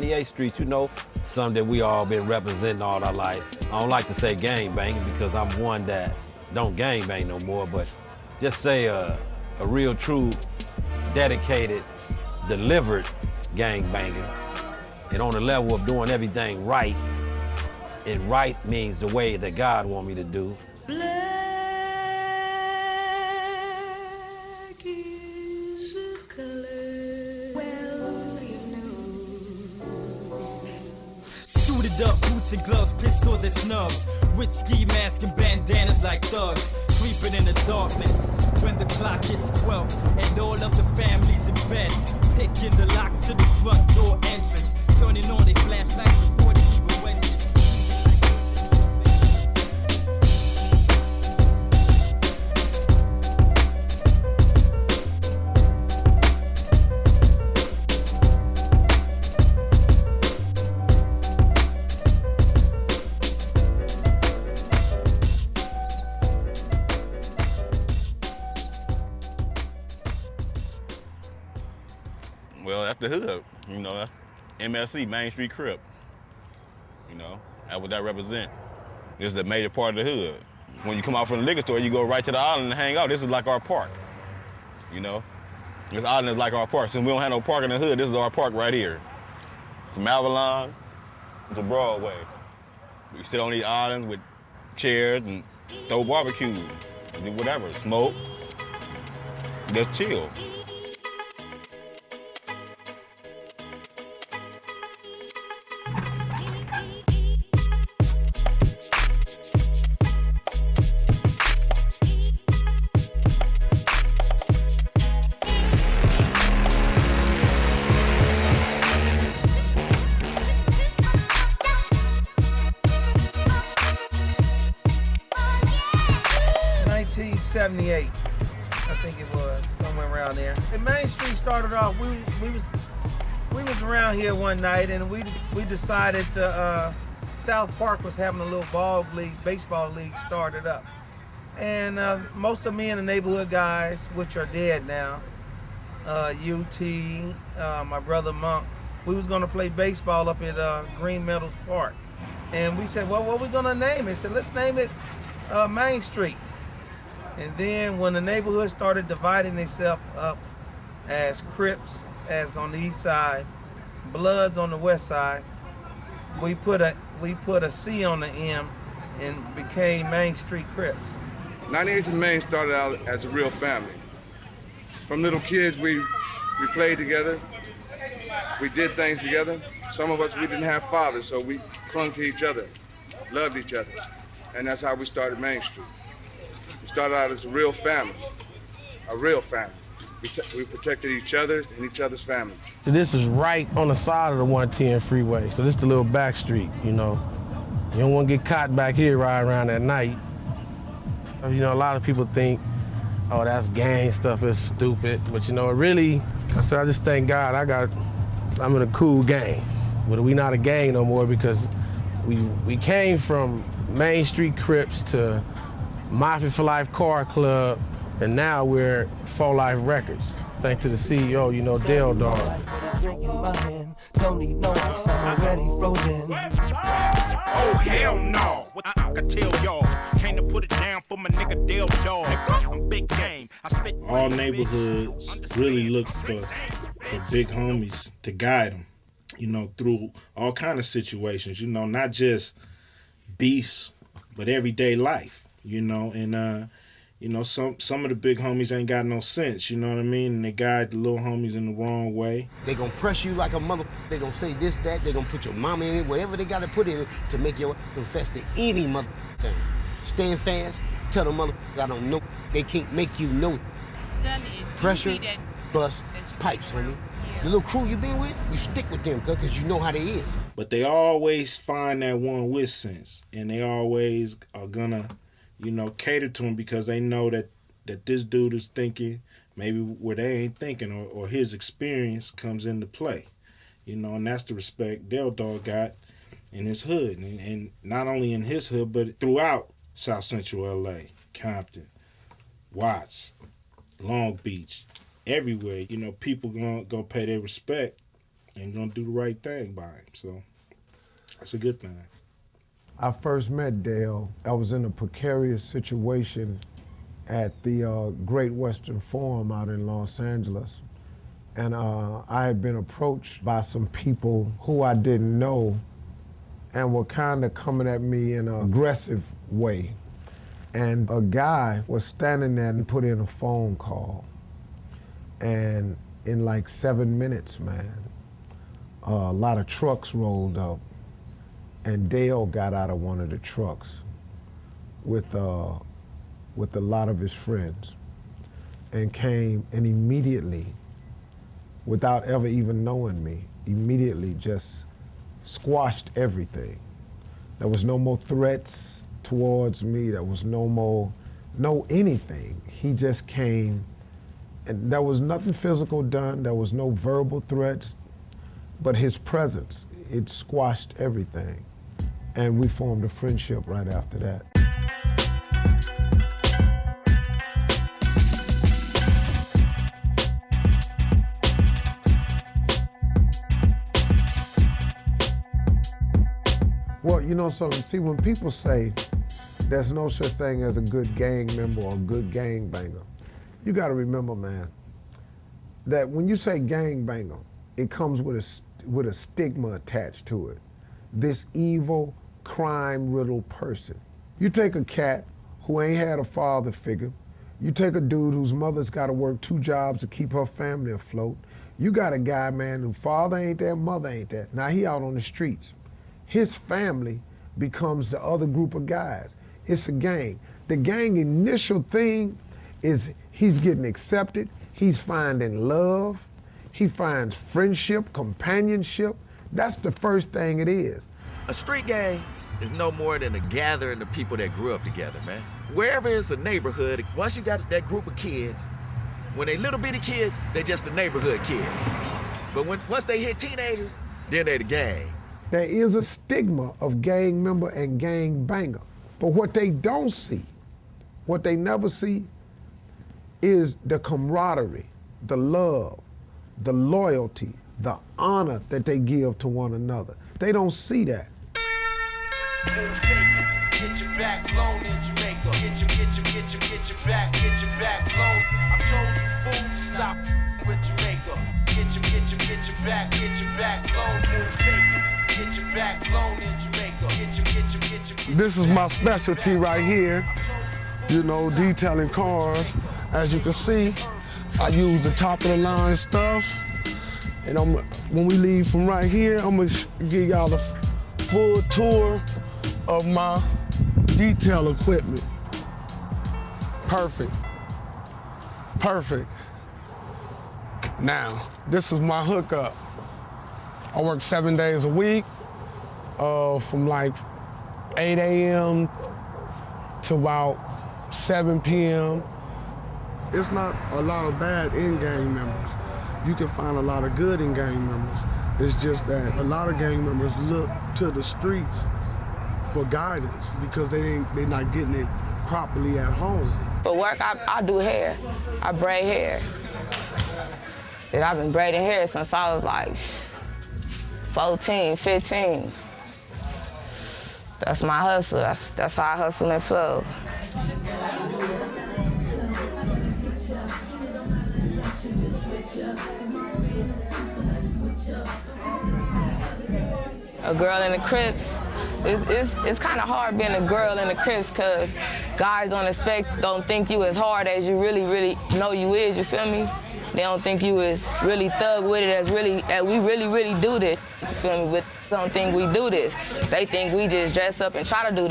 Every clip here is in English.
98th Street, you know, something that we all been representing all our life. I don't like to say gang banging because I'm one that don't gang bang no more, but just say a real, true, dedicated, delivered gang banging. And on the level of doing everything right, and right means the way that God want me to do. Black is a color, well, you know. Suited up, boots and gloves, pistols and snubs, with ski masks and bandanas like thugs, sleeping in the darkness when the clock hits 12, and all of the families in bed, picking the lock to the front door entrance, turning on their flashlights before they even went. Well, that's the hood, you know, that's MSC, Main Street Crip. You know, that's what that represent. This is the major part of the hood. When you come out from the liquor store, you go right to the island and hang out. This is like our park, you know? This island is like our park. Since we don't have no park in the hood, this is our park right here. From Avalon to Broadway. We sit on these islands with chairs and throw barbecues, do whatever, smoke, just chill. '78, I think it was, somewhere around there. And Main Street started off, we was around here one night and we decided to, South Park was having a little baseball league started up. And most of me and the neighborhood guys, which are dead now, UT, my brother Monk, we was gonna play baseball up at Green Meadows Park. And we said, well, what are we gonna name it? He said, let's name it Main Street. And then when the neighborhood started dividing itself up as Crips, as on the east side, Bloods on the west side, we put a C on the M and became Main Street Crips. 98th and Main started out as a real family. From little kids, we played together. We did things together. Some of us, we didn't have fathers, so we clung to each other, loved each other. And that's how we started Main Street. We started out as a real family, a real family. We protected each other's and each other's families. So this is right on the side of the 110 freeway. So this is the little back street, you know. You don't want to get caught back here riding around at night. You know, a lot of people think, oh, that's gang stuff, it's stupid. But you know, really, I just thank God I'm in a cool gang. But we not a gang no more because we came from Main Street Crips to Mafia for Life Car Club, and now we're For Life Records. Thanks to the CEO, you know, Ladell dog. Oh, hell no. What I can tell y'all. Came to put it down for my nigga Ladell dog. I'm big game. All neighborhoods really look for big homies to guide them, you know, through all kind of situations, you know, not just beefs, but everyday life. You know, and you know, some of the big homies ain't got no sense, you know what I mean? And they guide the little homies in the wrong way. They gonna press you like a mother, they gonna say this, that, they gonna put your mama in it, whatever they gotta put in it to make you confess to any mother thing. Stand fast, tell the mother I don't know, they can't make you know. Pressure, bust, pipes, homie. The little crew you been with, you stick with them because you know how they is. But they always find that one with sense, and they always are gonna, you know, cater to him because they know that this dude is thinking maybe where they ain't thinking, or his experience comes into play, you know, and that's the respect Ladell dog got in his hood, and not only in his hood, but throughout South Central LA, Compton, Watts, Long Beach, everywhere. You know, people gonna pay their respect and gonna do the right thing by him. So that's a good thing. I first met Dale. I was in a precarious situation at the Great Western Forum out in Los Angeles. And I had been approached by some people who I didn't know and were kind of coming at me in an aggressive way. And a guy was standing there and put in a phone call. And in like 7 minutes, man, a lot of trucks rolled up. And Dale got out of one of the trucks with a lot of his friends and came and immediately, without ever even knowing me, immediately just squashed everything. There was no more threats towards me. There was no anything. He just came, and there was nothing physical done. There was no verbal threats, but his presence, it squashed everything. And we formed a friendship right after that. Well, you know something, see, when people say there's no such thing as a good gang member or a good gang banger, you gotta remember, man, that when you say gang banger, it comes with a stigma attached to it. This evil, crime-riddled person. You take a cat who ain't had a father figure, you take a dude whose mother's gotta work 2 jobs to keep her family afloat, you got a guy, man, whose father ain't there, mother ain't there. Now he out on the streets. His family becomes the other group of guys. It's a gang. The gang initial thing is he's getting accepted, he's finding love, he finds friendship, companionship. That's the first thing it is. A street gang is no more than a gathering of people that grew up together, man. Wherever it's a neighborhood, once you got that group of kids, when they little bitty kids, they just the neighborhood kids. But once they hit teenagers, then they the gang. There is a stigma of gang member and gang banger. But what they don't see, what they never see, is the camaraderie, the love, the loyalty, the honor that they give to one another. They don't see that. Get your back blown in Jamaica. Get your back blown. I told you fools to stop with Jamaica. Get your back blown in Vegas. Get your back blown in Jamaica. This is my specialty right here. You know, detailing cars. As you can see, I use the top of the line stuff. And when we leave from right here, I'm gonna give y'all a full tour of my detail equipment. Perfect. Now, this is my hookup. I work 7 days a week, from like 8 a.m. to about 7 p.m. It's not a lot of bad in-gang members. You can find a lot of good in-gang members. It's just that a lot of gang members look to the streets for guidance because they're not getting it properly at home. For work, I do hair. I braid hair. And I've been braiding hair since I was like 14, 15. That's my hustle. That's how I hustle and flow. A girl in the Crips, it's kind of hard being a girl in the Crips because guys don't think you as hard as you really know you is, you feel me? They don't think you is really thug with it as we really do this, you feel me? But they don't think we do this. They think we just dress up and try to do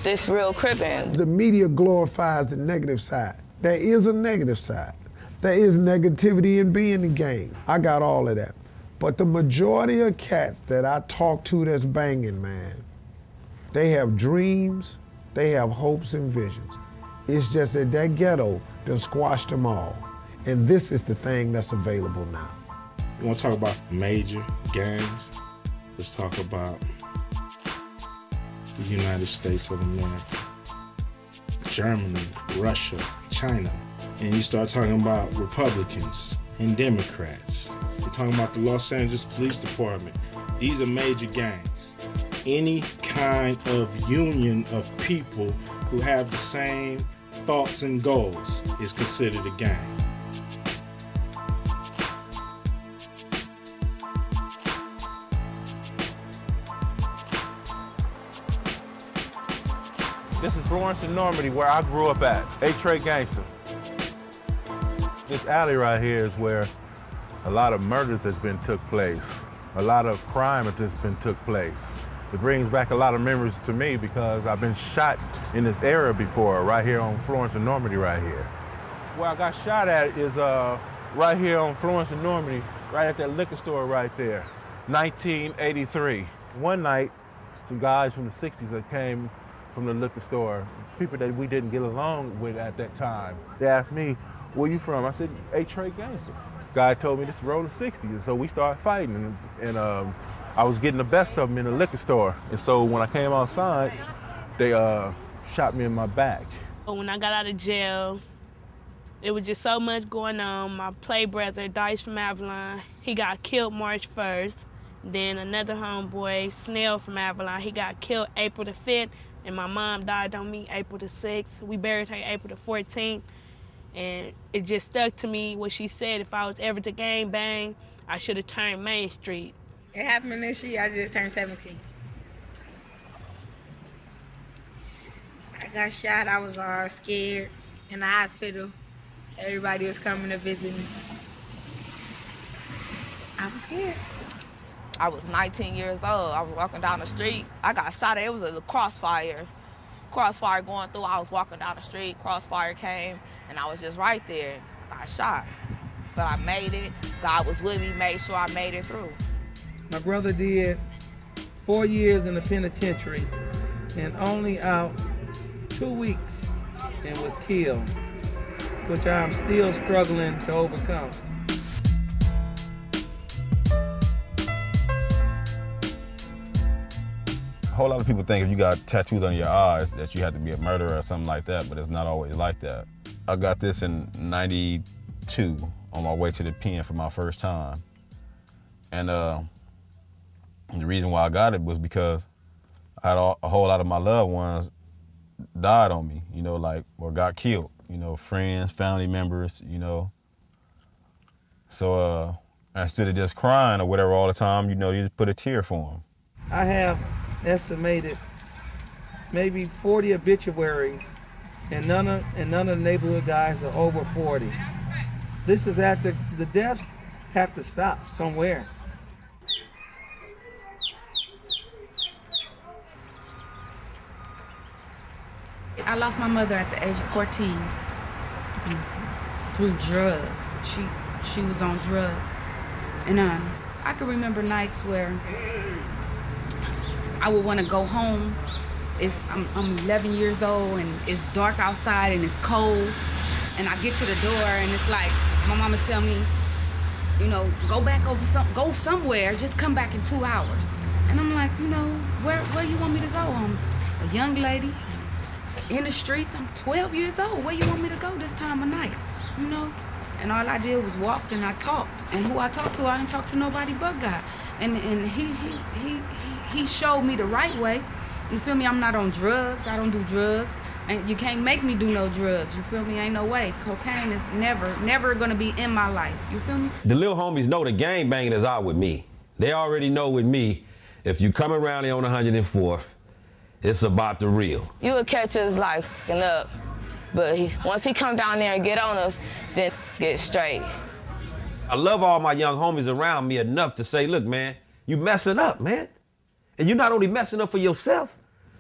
this real Crippin'. The media glorifies the negative side. There is a negative side. There is negativity in being a gang. I got all of that. But the majority of cats that I talk to that's banging, man, they have dreams, they have hopes and visions. It's just that ghetto done squashed them all. And this is the thing that's available now. You want to talk about major gangs? Let's talk about the United States of America, Germany, Russia, China. And you start talking about Republicans and Democrats. We're talking about the Los Angeles Police Department. These are major gangs. Any kind of union of people who have the same thoughts and goals is considered a gang. This is Florence and Normandy, where I grew up at. A-Trade Gangster. This alley right here is where a lot of murders has been took place. A lot of crime has just been took place. It brings back a lot of memories to me because I've been shot in this area before, right here on Florence and Normandy right here. Where I got shot at is right here on Florence and Normandy, right at that liquor store right there, 1983. One night, some guys from the 60s that came from the liquor store, people that we didn't get along with at that time. They asked me, where you from? I said, A-Trade Gangster. Guy told me this is roll of 60, and so we started fighting, and I was getting the best of them in the liquor store. And so when I came outside, they shot me in my back. When I got out of jail, it was just so much going on. My play brother, Dice from Avalon, he got killed March 1st. Then another homeboy, Snell from Avalon, he got killed April the 5th. And my mom died on me April the 6th. We buried her April the 14th. And it just stuck to me what she said. If I was ever to gang bang, I should have turned Main Street. It happened this year. I just turned 17. I got shot. I was scared in the hospital. Everybody was coming to visit me. I was scared. I was 19 years old. I was walking down the street. I got shot at. It was a crossfire. Crossfire going through. I was walking down the street. Crossfire came, and I was just right there. I shot. But I made it. God was with me, made sure I made it through. My brother did 4 years in the penitentiary and only out 2 weeks and was killed, which I'm still struggling to overcome. A whole lot of people think if you got tattoos on your eyes that you have to be a murderer or something like that, but it's not always like that. I got this in '92 on my way to the pen for my first time. And the reason why I got it was because I had a whole lot of my loved ones died on me, you know, like, or got killed, you know, friends, family members, you know. So instead of just crying or whatever all the time, you know, you just put a tear for them. I have estimated maybe 40 obituaries, and none of the neighborhood guys are over 40. This is after the deaths have to stop somewhere. I lost my mother at the age of 14 through drugs. She was on drugs. And I can remember nights where I would want to go home. I'm 11 years old and it's dark outside and it's cold. And I get to the door and it's like, my mama tell me, you know, go somewhere, just come back in 2 hours. And I'm like, you know, where you want me to go? I'm a young lady in the streets. I'm 12 years old. Where you want me to go this time of night? You know? And all I did was walk and I talked. And who I talked to, I didn't talk to nobody but God. And he showed me the right way. You feel me? I'm not on drugs. I don't do drugs. And you can't make me do no drugs. You feel me? Ain't no way. Cocaine is never gonna be in my life. You feel me? The little homies know the gang banging is out with me. They already know with me, if you come around here on 104th, it's about the real. You would catch his life up, but once he come down there and get on us, then get straight. I love all my young homies around me enough to say, look, man, you messing up, man. And you're not only messing up for yourself,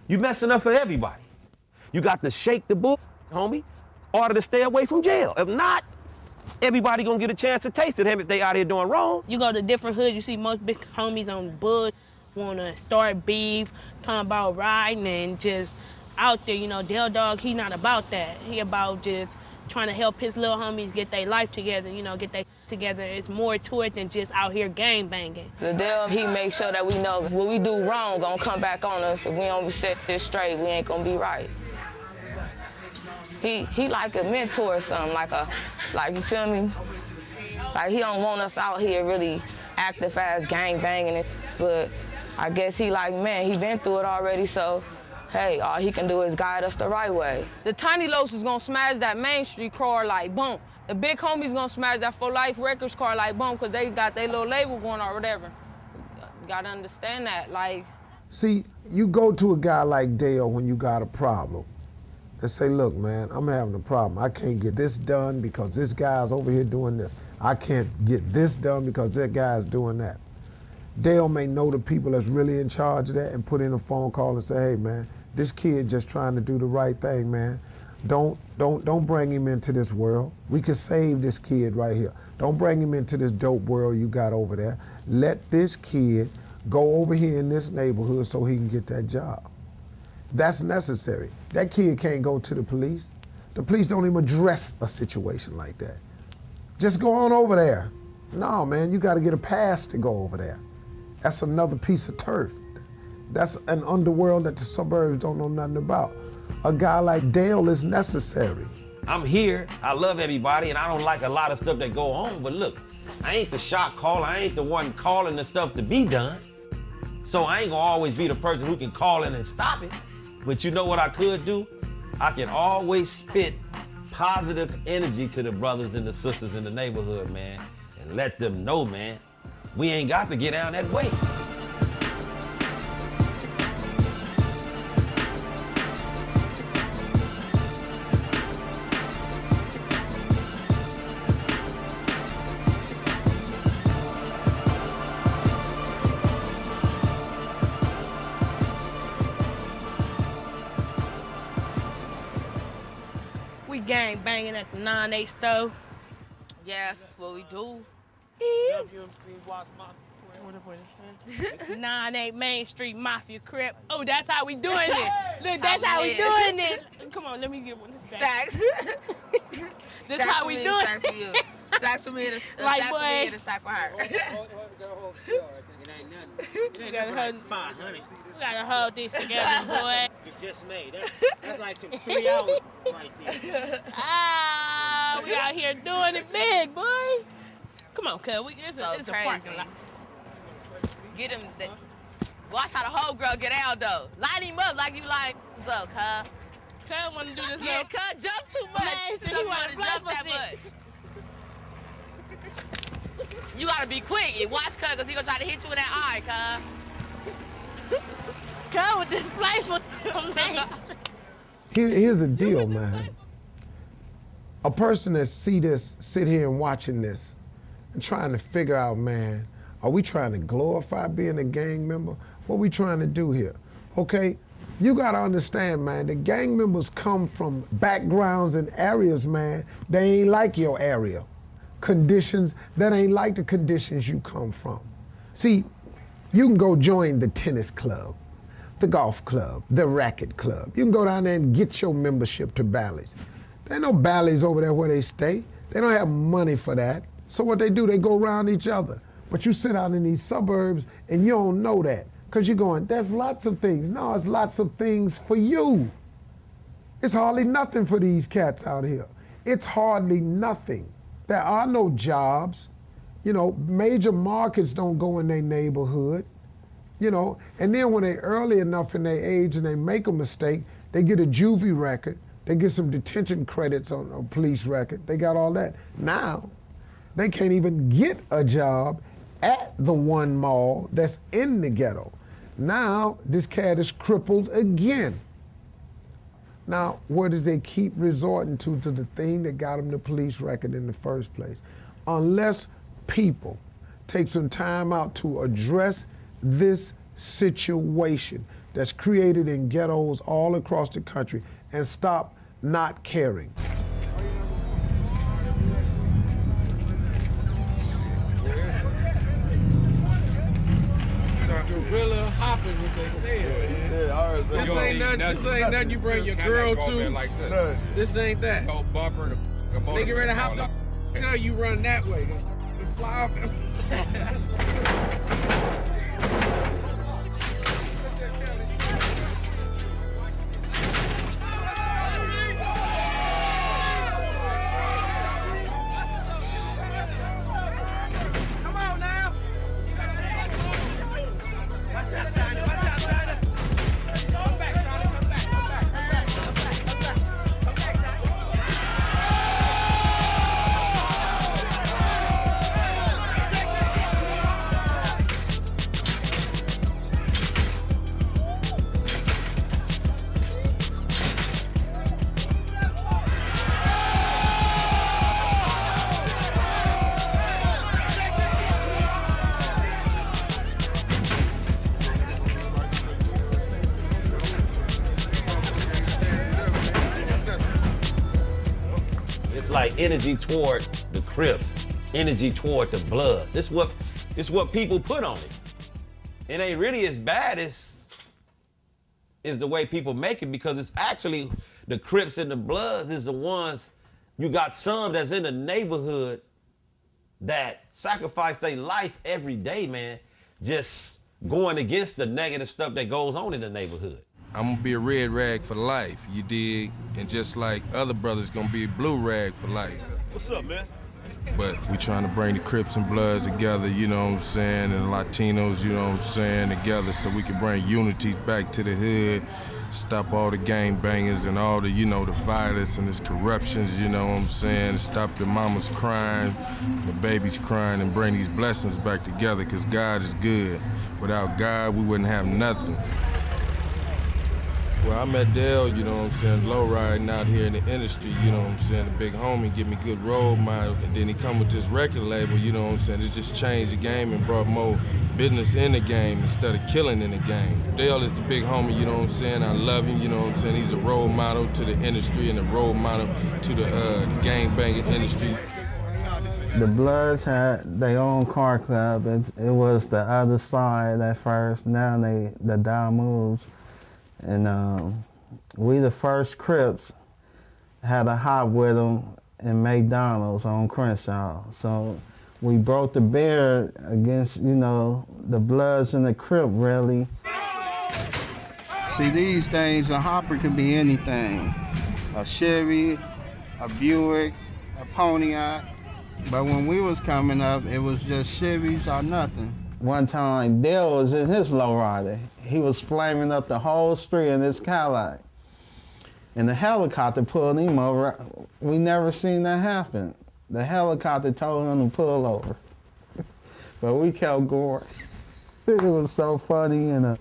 you messing up for everybody. You got to shake the bull, homie, in order to stay away from jail. If not, everybody gonna get a chance to taste it if they out here doing wrong. You go to different hoods, you see most big homies on bud, wanna start beef, talking about riding and just out there, you know, Del Dog, he not about that. He about just trying to help his little homies get their life together, you know, get their together. It's more to it than just out here gang banging. Ladell, he makes sure that we know what we do wrong gonna come back on us. If we don't set this straight, we ain't gonna be right. He like a mentor or something, like you feel me? Like, he don't want us out here really active as gang banging, but I guess he like, man, he been through it already, so hey, all he can do is guide us the right way. The tiny los is gonna smash that Main Street car like boom. The big homie's gonna smash that For Life Records car like boom, because they got their little label going or whatever. You gotta understand that, like. See, you go to a guy like Dale when you got a problem and say, look, man, I'm having a problem. I can't get this done because this guy's over here doing this. I can't get this done because that guy's doing that. Dale may know the people that's really in charge of that and put in a phone call and say, hey, man, this kid just trying to do the right thing, man. Don't bring him into this world. We can save this kid right here. Don't bring him into this dope world you got over there. Let this kid go over here in this neighborhood so he can get that job. That's necessary. That kid can't go to the police. The police don't even address a situation like that. Just go on over there. No, man, you got to get a pass to go over there. That's another piece of turf. That's an underworld that the suburbs don't know nothing about. A guy like Dale is necessary. I'm here, I love everybody, and I don't like a lot of stuff that go on, but look, I ain't the shot caller, I ain't the one calling the stuff to be done. So I ain't gonna always be the person who can call in and stop it. But you know what I could do? I can always spit positive energy to the brothers and the sisters in the neighborhood, man, and let them know, man, we ain't got to get down that way. We gang banging at the 9-8 stove. Yes, that's what we do. 9-8 Main Street Mafia Crip. Oh, that's how we doing it. Look, that's how we doing it. Come on, let me get one. Stacks. This how we doing Stacks for you. Stacks for me and a Like stack for boy. me and a stack for her. You gotta hold this together, boy. You just made. That's like some 3 hours right there. Ah, we out here doing it big, boy. Come on, cuz. It's a parking lot. Get him. Watch how the whole girl get out, though. Line him up like you like, what's up, cuz? Cuz wanna do this. Yeah, cuz jump too much. He wanna jump that much. You gotta be quick. Watch cuz, because he gonna try to hit you in that eye, cuz. Cuz with this playful. Here's the deal, man. A person that sit here and watching this and trying to figure out, man, are we trying to glorify being a gang member? What we trying to do here? Okay, you gotta understand, man, the gang members come from backgrounds and areas, man, they ain't like your area. Conditions that ain't like the conditions you come from. See, you can go join the tennis club, the golf club, the racket club. You can go down there and get your membership to Bally's. There ain't no Bally's over there where they stay. They don't have money for that. So what they do, they go around each other. But you sit out in these suburbs and you don't know that because you're going, there's lots of things. No, it's lots of things for you. It's hardly nothing for these cats out here. It's hardly nothing. There are no jobs. You know, major markets don't go in their neighborhood. You know, and then when they're early enough in their age and they make a mistake, they get a juvie record, they get some detention credits on a police record, they got all that. Now, they can't even get a job at the one mall that's in the ghetto. Now, this cat is crippled again. Now, where do they keep resorting to the thing that got them the police record in the first place? Unless people take some time out to address this situation that's created in ghettos all across the country and stop not caring. Gorilla hopping, what they say. Yeah, this ain't nothing you bring your girl to. Like this ain't that. Go bumper they get ready to hop the. Now you run that way. Fly off. it's like energy toward the Crips, energy toward the Bloods. It's what people put on it. It ain't really as bad as the way people make it, because it's actually the Crips and the Bloods is the ones, you got some that's in the neighborhood that sacrifice their life every day, man, just going against the negative stuff that goes on in the neighborhood. I'm gonna be a red rag for life, you dig? And just like other brothers gonna be a blue rag for life. What's up, man? But we trying to bring the Crips and Bloods together, you know what I'm saying, and the Latinos, you know what I'm saying, together so we can bring unity back to the hood, stop all the gang bangers and all the, you know, the violence and this corruptions, you know what I'm saying, stop the mamas crying, the babies crying, and bring these blessings back together, because God is good. Without God, we wouldn't have nothing. Well, I met Ladell, you know what I'm saying, low riding out here in the industry, you know what I'm saying, the big homie, give me good role model, and then he come with this record label, you know what I'm saying, it just changed the game and brought more business in the game instead of killing in the game. Ladell is the big homie, you know what I'm saying, I love him, you know what I'm saying, he's a role model to the industry and a role model to the gang banging industry. The Bloods had their own car club. It was the other side at first, now the Dow moves. And we, the first Crips, had a hop with them in McDonald's on Crenshaw. So we broke the barrier against, you know, the Bloods and the Crip, really. See, these things, a hopper could be anything. A Chevy, a Buick, a Pontiac. But when we was coming up, it was just Chevys or nothing. One time, Dale was in his lowrider. He was flaming up the whole street in his Cadillac. And the helicopter pulled him over. We never seen that happen. The helicopter told him to pull over. But we kept going. It was so funny. And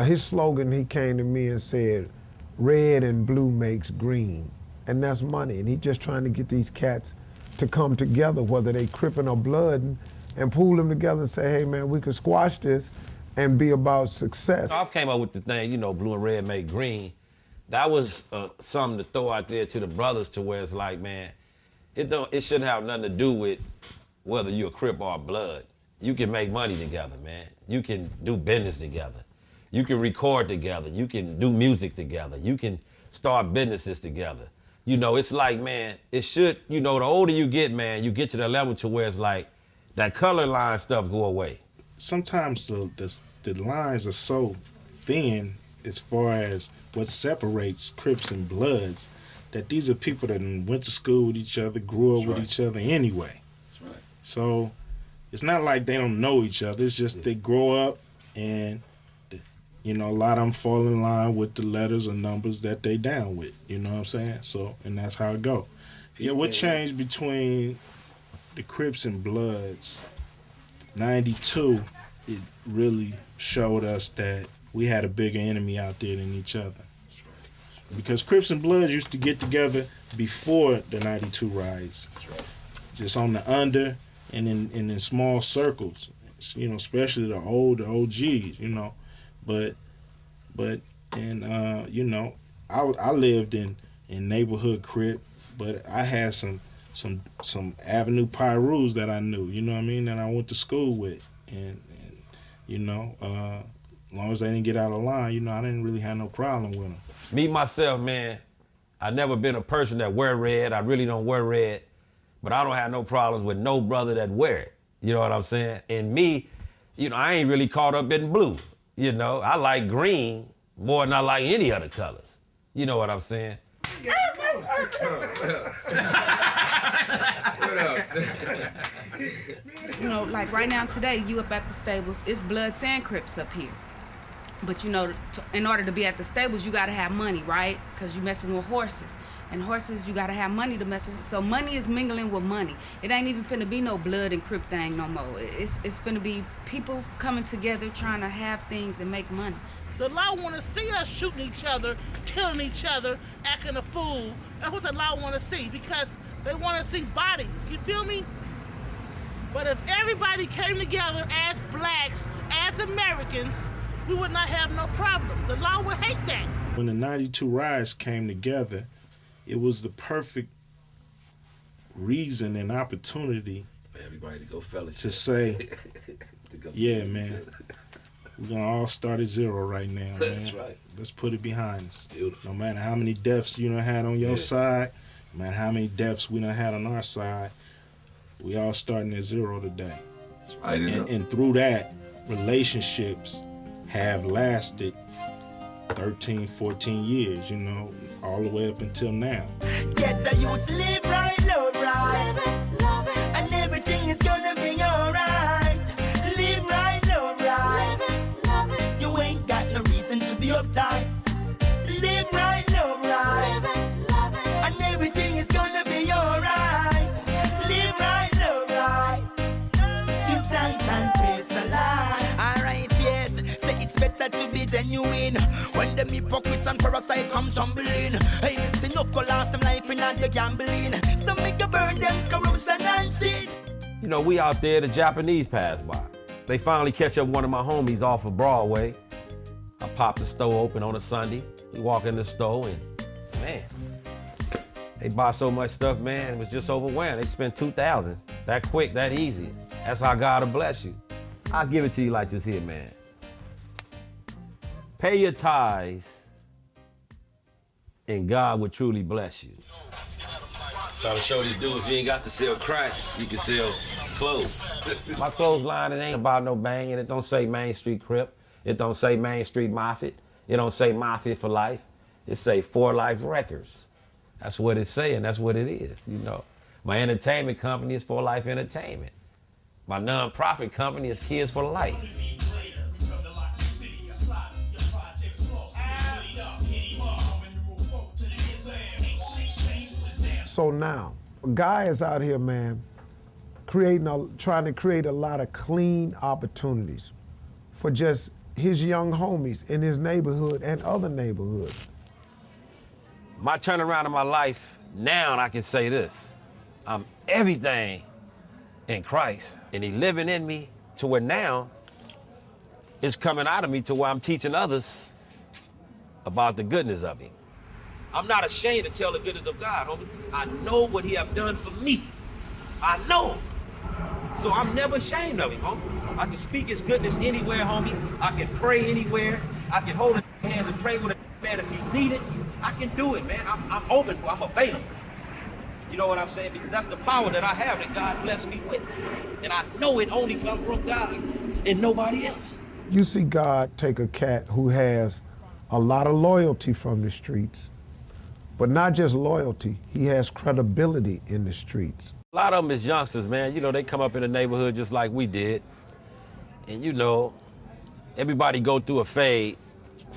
his slogan, he came to me and said, red and blue makes green. And that's money. And he's just trying to get these cats to come together, whether they Crippin' or Blood, and pool them together and say, hey man, we can squash this and be about success. I came up with the thing, you know, blue and red make green. That was something to throw out there to the brothers, to where it's like, man, it shouldn't have nothing to do with whether you're a Crip or a Blood. You can make money together, man. You can do business together. You can record together. You can do music together. You can start businesses together. You know, it's like, man, it should, you know, the older you get, man, you get to the level to where it's like that color line stuff go away. Sometimes the lines are so thin as far as what separates Crips and Bloods, that these are people that went to school with each other, grew up with each other anyway. That's right. So it's not like they don't know each other. It's just they grow up and, you know, a lot of them fall in line with the letters or numbers that they down with. You know what I'm saying? So, and that's how it go. Yeah, what changed between the Crips and Bloods, 92, it really showed us that we had a bigger enemy out there than each other. Because Crips and Bloods used to get together before the 92 riots. Just on the under and in small circles, you know, especially the older OGs, you know. But you know, I lived in neighborhood Crip, but I had some Avenue Pyrus that I knew, you know what I mean, that I went to school with, and you know, as long as they didn't get out of line, you know, I didn't really have no problem with them. Me, myself, man, I never been a person that wear red. I really don't wear red, but I don't have no problems with no brother that wear it. You know what I'm saying? And me, you know, I ain't really caught up in blue. You know, I like green more than I like any other colors. You know what I'm saying? You know, like right now today, you up at the stables, it's Bloods and Crips up here. But you know, in order to be at the stables, you gotta have money, right? Because you messing with horses. And horses, you gotta have money to mess with. So money is mingling with money. It ain't even finna be no blood and Crip thing no more. It's finna be people coming together trying to have things and make money. The law want to see us shooting each other, killing each other, acting a fool. That's what the law want to see, because they want to see bodies. You feel me? But if everybody came together as blacks, as Americans, we would not have no problem. The law would hate that. When the 92 riots came together, it was the perfect reason and opportunity for everybody to go fellowship. To say, yeah, man, we're going to all start at zero right now, man. That's right. Let's put it behind us. Beautiful. No matter how many deaths you done had on your side, no matter how many deaths we done had on our side, we all starting at zero today. That's right. And through that, relationships have lasted 13, 14 years, you know, all the way up until now. Get the youth live right, love right. Love it. And everything is gonna be alright. Live right, love right. Love it. You ain't got no reason to be uptight. Live right, love right. Love it. And everything is gonna be alright. Live right, love right. Give thanks and praise the Lord. Alright, yes. Say it's better to be genuine. When them hypocrites and parasite come tumbling. Hey, listen up, go last them life in the gambling. So make a burn them corruption and sin. You know, we out there, the Japanese pass by. They finally catch up one of my homies off of Broadway. I popped the store open on a Sunday. We walk in the store and, man, they bought so much stuff, man, it was just overwhelming. They spent $2,000. That quick, that easy. That's how God will bless you. I'll give it to you like this here, man. Pay your tithes, and God will truly bless you. Try to show these dudes you ain't got to sell crack, you can sell clothes. My clothes line, it ain't about no banging. It don't say Main Street Crip. It don't say Main Street Mafia. It don't say Mafia for life. It say For Life Records. That's what it's saying. That's what it is, you know. My entertainment company is For Life Entertainment. My nonprofit company is Kids for Life. So now, a guy is out here, man, trying to create a lot of clean opportunities for just his young homies in his neighborhood and other neighborhoods. My turnaround in my life, now I can say this. I'm everything in Christ, and he living in me to where now it's coming out of me to where I'm teaching others about the goodness of him. I'm not ashamed to tell the goodness of God, homie. I know what he have done for me. I know. So I'm never ashamed of him, homie. I can speak his goodness anywhere, homie. I can pray anywhere. I can hold his hands and pray with a man if he need it. I can do it, man. I'm open for it. I'm available. You know what I'm saying? Because that's the power that I have that God blessed me with. And I know it only comes from God and nobody else. You see God take a cat who has a lot of loyalty from the streets, but not just loyalty, he has credibility in the streets. A lot of them is youngsters, man. You know, they come up in the neighborhood just like we did. And you know, everybody go through a fade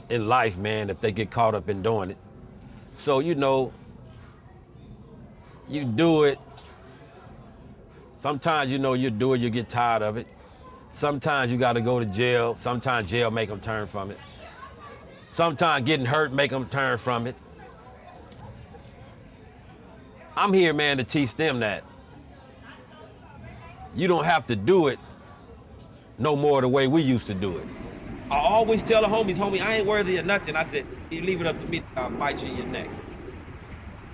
in life, man, if they get caught up in doing it. So, you know, you do it. Sometimes, you know, you do it, you get tired of it. Sometimes you gotta go to jail. Sometimes jail make them turn from it. Sometimes getting hurt make them turn from it. I'm here, man, to teach them that you don't have to do it no more the way we used to do it. I always tell the homies, homie, I ain't worthy of nothing. I said, you leave it up to me, I'll bite you in your neck.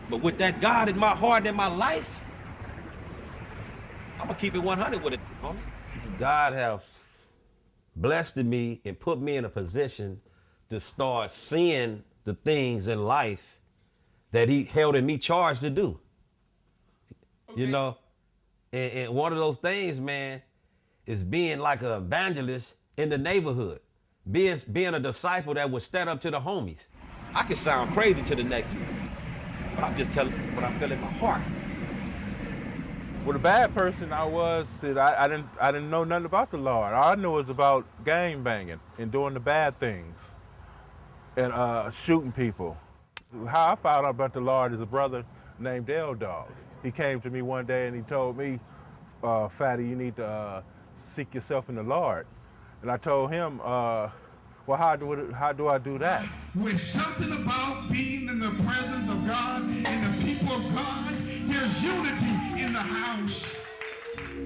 But with that God in my heart and my life, I'm gonna keep it 100 with it, homie. God has blessed me and put me in a position to start seeing the things in life that he held in me charged to do. Okay. You know, and one of those things, man, is being like an evangelist in the neighborhood, being a disciple that would stand up to the homies. I can sound crazy to the next one, but I'm just telling what I feel in my heart. Well, the bad person I was, I didn't know nothing about the Lord. All I knew was about gang banging and doing the bad things and shooting people. How I found out about the Lord is a brother named Ladell. He came to me one day and he told me, Fatty, you need to seek yourself in the Lord. And I told him, well, how do I do that? With something about being in the presence of God and the people of God, there's unity in the house.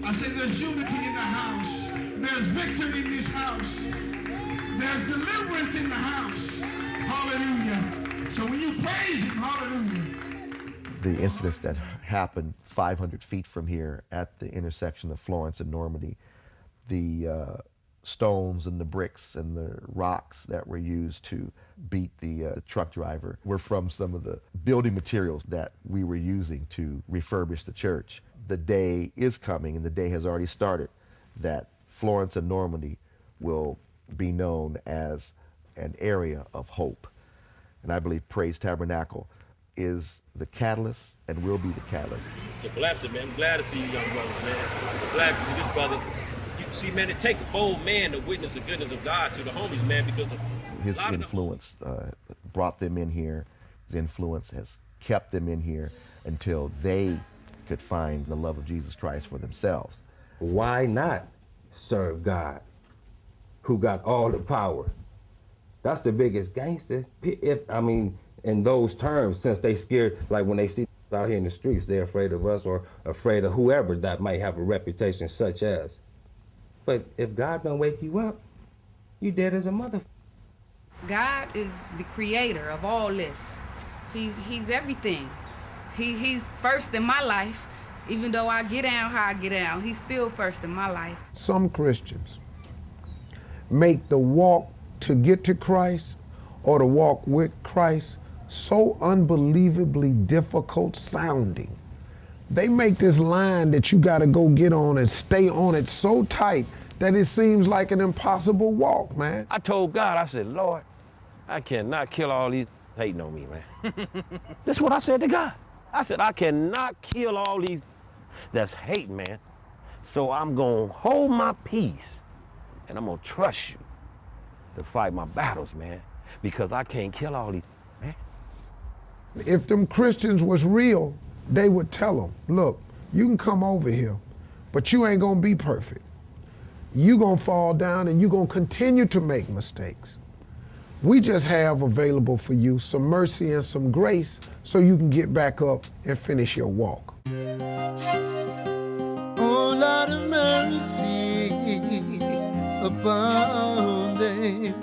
I say there's unity in the house. There's victory in this house. There's deliverance in the house. Hallelujah. So when you praise him, hallelujah. The incidents that happened 500 feet from here at the intersection of Florence and Normandy, the stones and the bricks and the rocks that were used to beat the truck driver were from some of the building materials that we were using to refurbish the church. The day is coming, and the day has already started, that Florence and Normandy will be known as an area of hope. And I believe Praise Tabernacle is the catalyst and will be the catalyst. It's a blessing, man. I'm glad to see you young brothers, man. I'm glad to see this brother. You see, man, it takes a bold man to witness the goodness of God to the homies, man, because of his influence brought them in here. His influence has kept them in here until they could find the love of Jesus Christ for themselves. Why not serve God, who got all the power? That's the biggest gangster. In those terms, since they scared, like when they see out here in the streets, they're afraid of us or afraid of whoever that might have a reputation such as. But if God don't wake you up, you dead as a mother. God is the creator of all this. He's everything. He's first in my life. Even though I get down how I get down, he's still first in my life. Some Christians make the walk to get to Christ or to walk with Christ so unbelievably difficult sounding. They make this line that you gotta go get on and stay on it so tight that it seems like an impossible walk, man. I told God, I said, Lord, I cannot kill all these hating on me, man. This is what I said to God. I said, I cannot kill all these that's hating, man. So I'm gonna hold my peace and I'm gonna trust you to fight my battles, man, because I can't kill all these, man. If them Christians was real, they would tell them, look, you can come over here, but you ain't gonna be perfect. You gonna fall down and you gonna continue to make mistakes. We just have available for you some mercy and some grace so you can get back up and finish your walk. Oh, Lord of mercy upon them.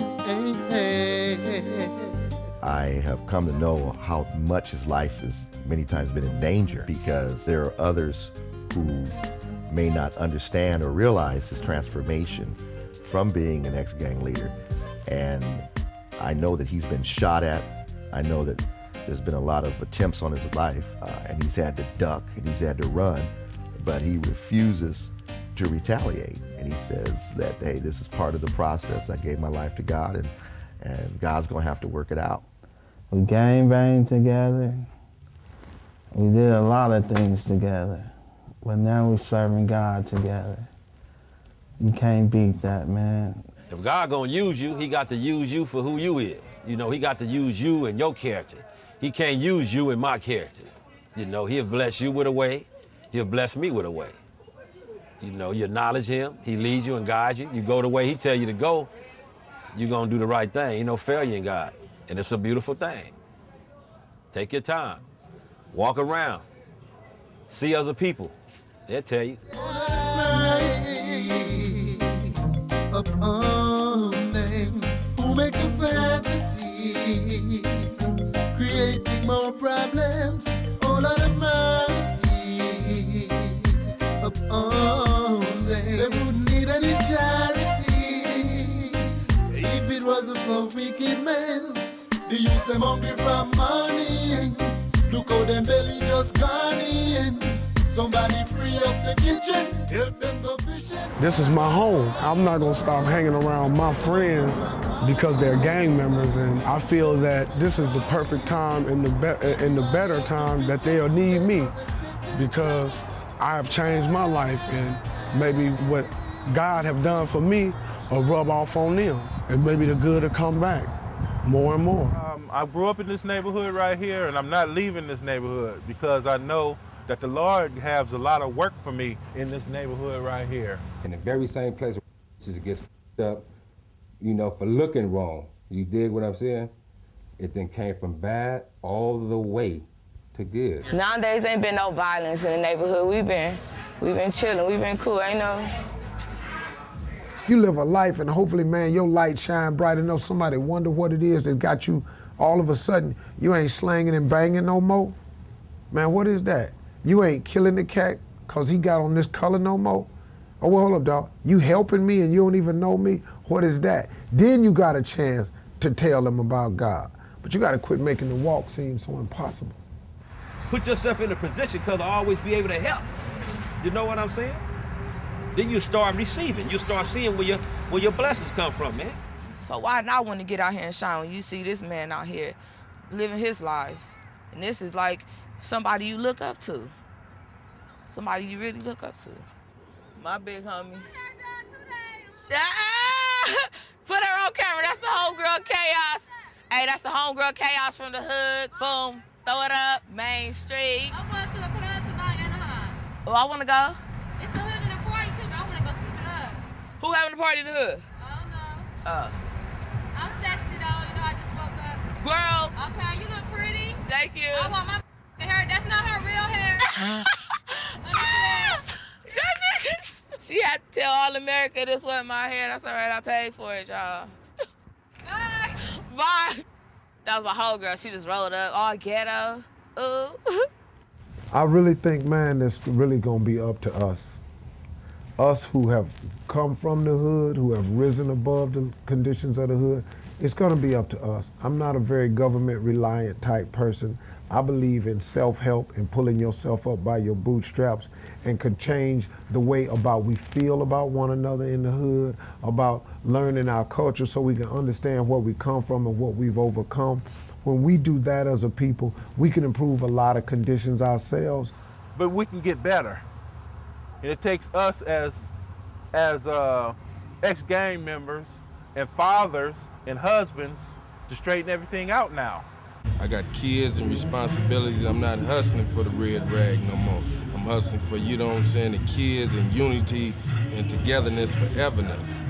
I have come to know how much his life has many times been in danger because there are others who may not understand or realize his transformation from being an ex-gang leader. And I know that he's been shot at. I know that there's been a lot of attempts on his life, and he's had to duck and he's had to run, but he refuses to retaliate. And he says that, hey, this is part of the process. I gave my life to God, and God's gonna have to work it out. We gang banged together. We did a lot of things together, but now we're serving God together. You can't beat that, man. If God gonna use you, he got to use you for who you is. You know, he got to use you and your character. He can't use you and my character. You know, he'll bless you with a way. He'll bless me with a way. You know, you acknowledge him. He leads you and guides you. You go the way he tell you to go, you're gonna do the right thing. Ain't no failure in God. And it's a beautiful thing. Take your time. Walk around. See other people. They'll tell you. Upon them who make a fantasy, creating more problems. Oh, Lord of mercy upon them. They wouldn't need any charity if it wasn't for wicked men. They use them hungry for money. Look how them belly just gone in. Somebody free up the kitchen, help them go fishing. This is my home. I'm not gonna stop hanging around my friends because they're gang members, and I feel that this is the perfect time and the better time that they'll need me because I have changed my life, and maybe what God have done for me will rub off on them, and maybe the good will come back. more and more. I grew up in this neighborhood right here, and I'm not leaving this neighborhood because I know that the Lord has a lot of work for me in this neighborhood right here. In the very same place where it gets up, you know, for looking wrong. You dig what I'm saying? It then came from bad all the way to good. Nowadays ain't been no violence in the neighborhood. We've been chilling, we've been cool, ain't no. You live a life and hopefully, man, your light shine bright enough somebody wonder what it is that got you all of a sudden, you ain't slanging and banging no more. Man, what is that? You ain't killing the cat cause he got on this color no more. Oh, well, hold up, dog. You helping me and you don't even know me? What is that? Then you got a chance to tell them about God. But you gotta quit making the walk seem so impossible. Put yourself in a position because I'll always be able to help. You know what I'm saying? Then you start receiving. You start seeing where your blessings come from, man. So why not want to get out here and shine when you see this man out here living his life? And this is like somebody you look up to. Somebody you really look up to. My big homie. Put her on camera. That's the homegirl chaos. Hey, that's the homegirl chaos from the hood. Boom. Throw it up. Main Street. I'm going to a club tonight in Anaheim. Oh, I want to go. It's the hood and a party too, but I want to go to the club. Who having a party in the hood? I don't know. Oh. I'm sexy though. You know, I just woke up. Girl. Okay, you look pretty. Thank you. I want my hair. That's not her real hair. She had to tell all America this wasn't my hair. That's all right. I paid for it, y'all. Bye. Bye. That was my whole girl. She just rolled up, all ghetto. Ooh. I really think, man, it's really gonna be up to us. Us who have come from the hood, who have risen above the conditions of the hood, it's gonna be up to us. I'm not a very government reliant type person. I believe in self-help and pulling yourself up by your bootstraps and could change the way about we feel about one another in the hood, about learning our culture so we can understand where we come from and what we've overcome. When we do that as a people, we can improve a lot of conditions ourselves. But we can get better. And it takes us as ex-gang members and fathers and husbands to straighten everything out now. I got kids and responsibilities. I'm not hustling for the red rag no more. I'm hustling for, you know what I'm saying, the kids and unity and togetherness foreverness.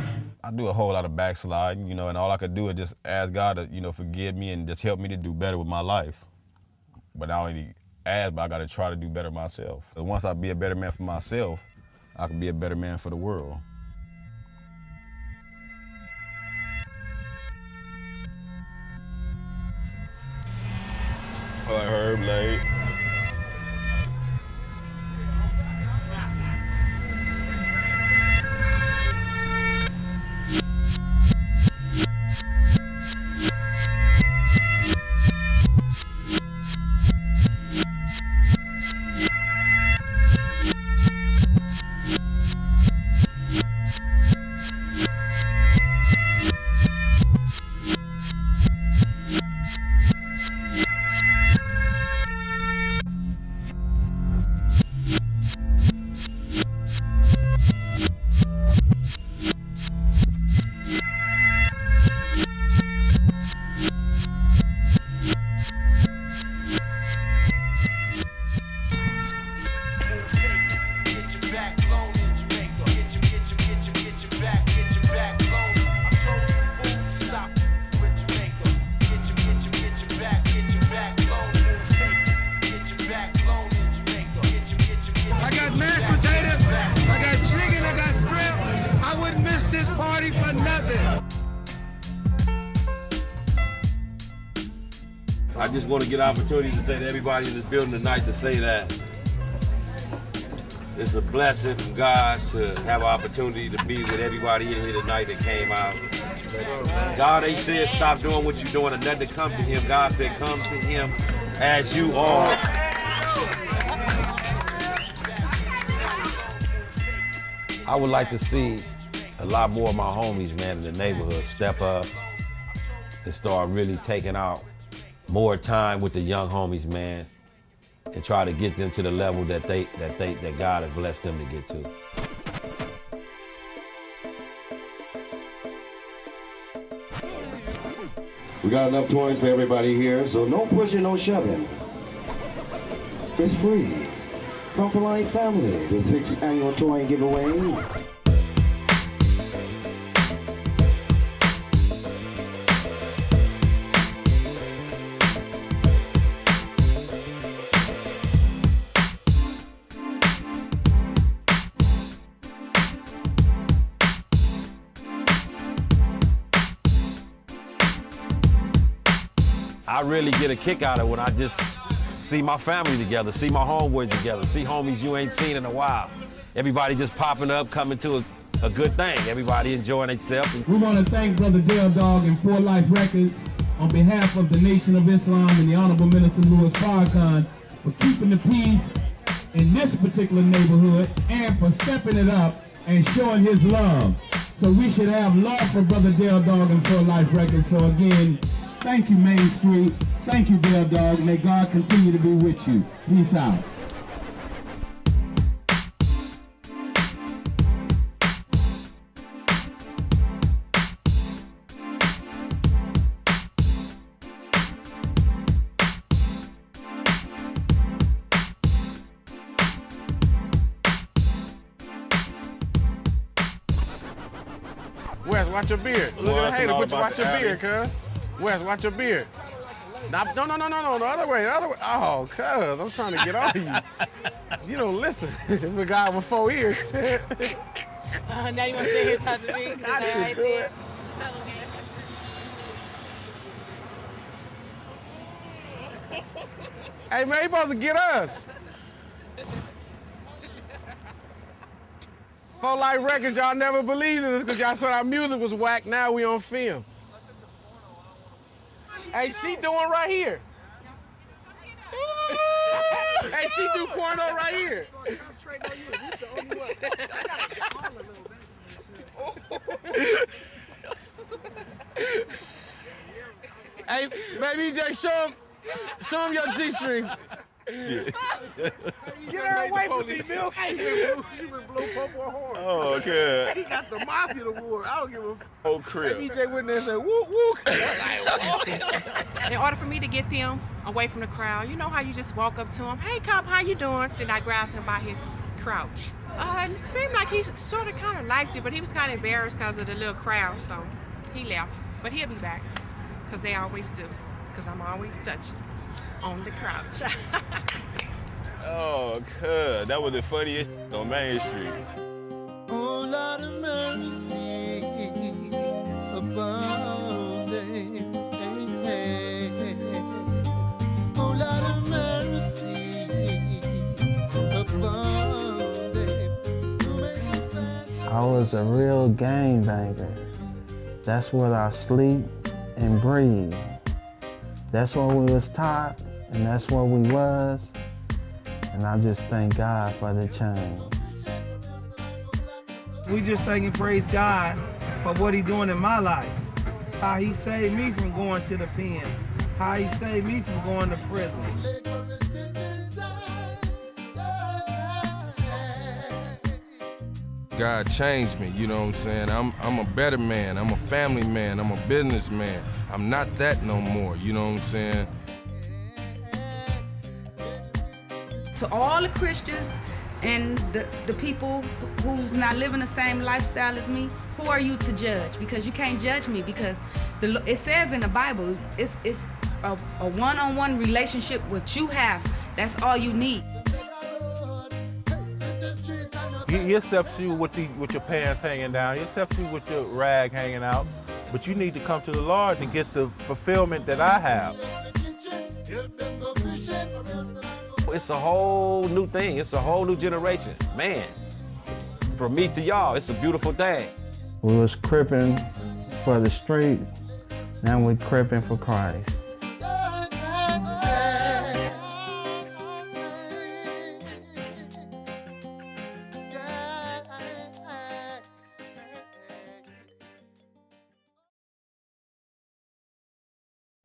I do a whole lot of backsliding, you know, and all I could do is just ask God to, you know, forgive me and just help me to do better with my life. But not only ask, but I got to try to do better myself. So once I be a better man for myself, I can be a better man for the world. All right, Herb, late. I just want to get an opportunity to say to everybody in this building tonight to say that it's a blessing from God to have an opportunity to be with everybody in here tonight that came out. God ain't said stop doing what you're doing and nothing to come to him. God said come to him as you are. I would like to see a lot more of my homies, man, in the neighborhood step up and start really taking out more time with the young homies, man, and try to get them to the level that God has blessed them to get to. We got enough toys for everybody here, so no pushing, no shoving. It's free. From For Life Family, the 6th annual toy giveaway. I really get a kick out of it when I just see my family together, see my homeboys together, see homies you ain't seen in a while. Everybody just popping up, coming to a good thing. Everybody enjoying themselves. We want to thank Brother Dale Dog and For Life Records on behalf of the Nation of Islam and the Honorable Minister Louis Farrakhan for keeping the peace in this particular neighborhood and for stepping it up and showing his love. So we should have love for Brother Dale Dog and For Life Records. So again, thank you, Main Street. Thank you, Dale Dog. May God continue to be with you. Peace out. Wes, watch your beard. Look at the hater. Watch your beard, cuz. Wes, watch your beard. No, the other way. Oh, cuz, I'm trying to get on you. You don't listen. It's a guy with 4 ears. Now you want to sit here talking to me? Right there. Hey, man, you supposed to get us. For Life Records, y'all never believed in us because y'all said our music was whack. Now we on film. Hey, she doing right here. Hey, she do porno right here. Hey, baby J, show him your G-string. Get her away from me, Bill. She been blow purple horn. Oh, okay. He got the Mafia award. I don't give a f. Oh, Crips. Hey, BJ went there and said, woo, woo. In order for me to get them away from the crowd, you know how you just walk up to him, hey, cop, how you doing? Then I grabbed him by his crouch. It seemed like he sort of kind of liked it, but he was kind of embarrassed because of the little crowd, so he left. But he'll be back, because they always do, because I'm always touching on the crouch. Oh, cuz, that was the funniest on Main Street. Oh, Lord of mercy, above them. Oh, Lord of mercy, above them. I was a real gangbanger. That's what I sleep and breathe. That's what we was taught, and that's what we was. And I just thank God for the change. We just thank and praise God for what He doing in my life. How He saved me from going to the pen. How He saved me from going to prison. God changed me, you know what I'm saying? I'm a better man, I'm a family man, I'm a businessman. I'm not that no more, you know what I'm saying? To all the Christians and the people who's not living the same lifestyle as me, who are you to judge? Because you can't judge me, because it says in the Bible, it's a one-on-one relationship what you have. That's all you need. You step through with your pants hanging down, you step through with your rag hanging out, but you need to come to the Lord to get the fulfillment that I have. It's a whole new thing. It's a whole new generation. Man, from me to y'all, it's a beautiful thing. We was cripping for the street, now we cripping for Christ.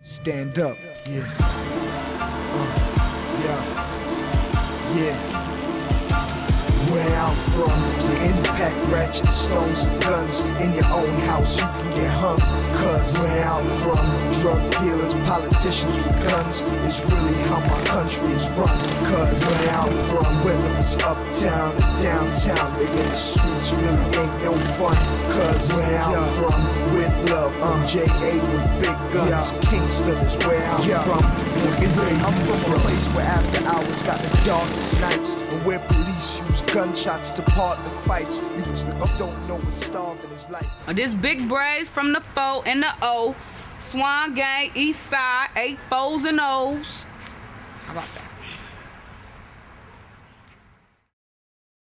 Stand up. Yeah. Yeah. Where I'm from, the impact pack ratchet stones and guns in your own house, you can get hung. Cause where I'm from, drug dealers, politicians with guns is really how my country is run. Cause where I'm from, whether it's uptown or downtown, nigga, the streets really ain't no fun. Cause where I'm from, with love, J.A. with big guns, Kingston is where I'm from. I'm from a place where after hours got the darkest nights, and where police use gunshots to part the fights. You don't know what starving is like. This big braids from the 4 and the O. Swan Gang, East Side, 8 4s and O's. How about that?